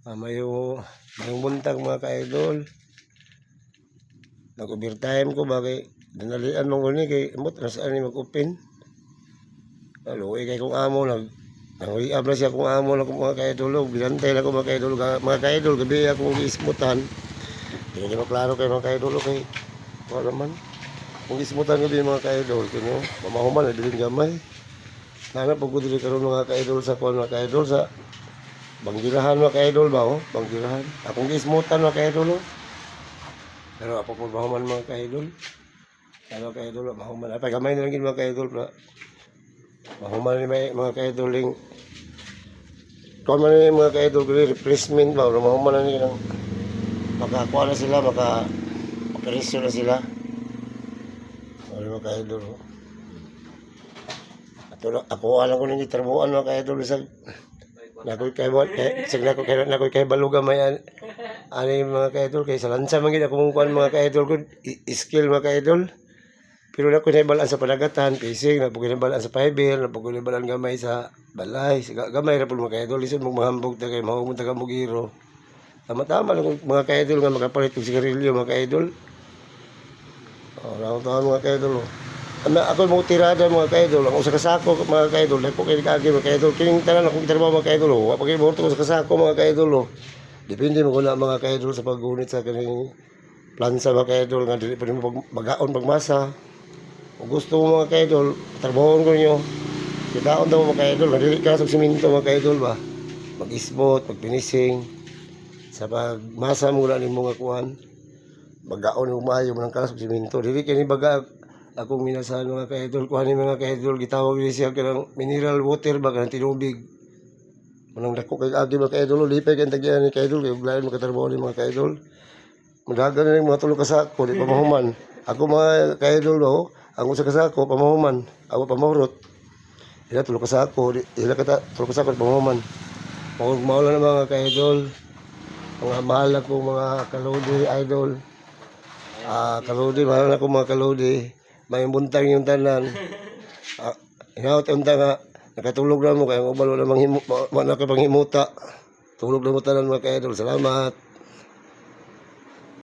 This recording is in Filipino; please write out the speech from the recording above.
Mayong buntag mga ka-idol. Nag-overtime ko bagay dinalian mong guni kay amot nasaan ni mag-open. Luoy kay kung amo nanguyab na siya kung amo na kung mga ka-idol. Binantay na ko mga ka-idol. Mga ka-idol gabi akong giismutan. Hindi na maklaro kay mga ka-idol kay wala man. Kung giismutan gabi mga ka-idol kino mamahuman na bilin gamay. Nanap pag ko dili karon mga ka-idol sa kuan mga ka-idol sa Banggirahan mga ka-idol ba oh? Banggirahan. Akong giismutan mga ka-idol oh. Pero ako po mahuman mga ka-idol. Mga ka-idol mahuman. Apay gamay na lang yun mga ka-idol. Mahuman ni mga ka-idol ling. Kung man yung mga ka-idol replacement ba? Mahuman na nila. Makakuha na sila. Makarisyo na sila. Mga ka-idol oh. Ako alam ko nang itrabuan mga ka-idol sa nakoy kay baluga may ani mga ka-idol kay sa lansa man gid akong kuan mga ka-idol ko skill mga ka-idol. Pero nako nabalaan sa panagatan, fishing, nako nabalaan sa fiber, nako nabalaan gamay sa balay, gamay ra pud mga ka-idol lisod mo mahambog ta kay mao mo taga Mugiro. Tama-tama lang mga ka-idol nga makapalit og sigarilyo mga ka-idol. Raw ta mga ka-idol. Ako mo tirada mga ka-idol, ang usa ka sako mga ka-idol, dako kay kagi mga ka-idol, kining tanan akong trabaho mga ka-idol, wa pa kay borto sa kasako mga ka-idol. Depende mo kuna mga ka-idol sa paggunit sa kaning plansa mga ka-idol nga dili pa mo bagaon pagmasa. Kung gusto mo mga ka-idol, trabahon ko niyo. Kitaon daw mga ka-idol, dili ka sa semento mga ka-idol ba. Mag-isbot, mag-finishing. Sa pagmasa mo na nimo nga kuan. Bagaon mo maayo mo ng kalas sa semento. Dili kay ni baga akong minasahan mga ka-idol, kuhanin mga ka-idol, gitawag din siya kanang mineral water ba, kanang tinubig. Manang dako kay agi mga ka-idol, lipay kayong tagyan ni ka-idol, kay uglayan makatrabaho ni mga ka-idol. Madagan na yung mga tulog kasako, di pamahuman. Ako mga ka-idol ba, ang usa kasako, pamahuman. Ako pamahurot. Ila tulog kasako, ila kata tulog kasako, pamahuman. Maulan na mga ka-idol, mga mahal na ko mga kalodi, idol. Kalodi, mahal na ko mga kalodi. May buntang yung tanan. Inawat yung nga, nakatulog na mo, kaya mabalo na nakapanghimuta. Tulog na mo tanan mga ka-idol. Salamat.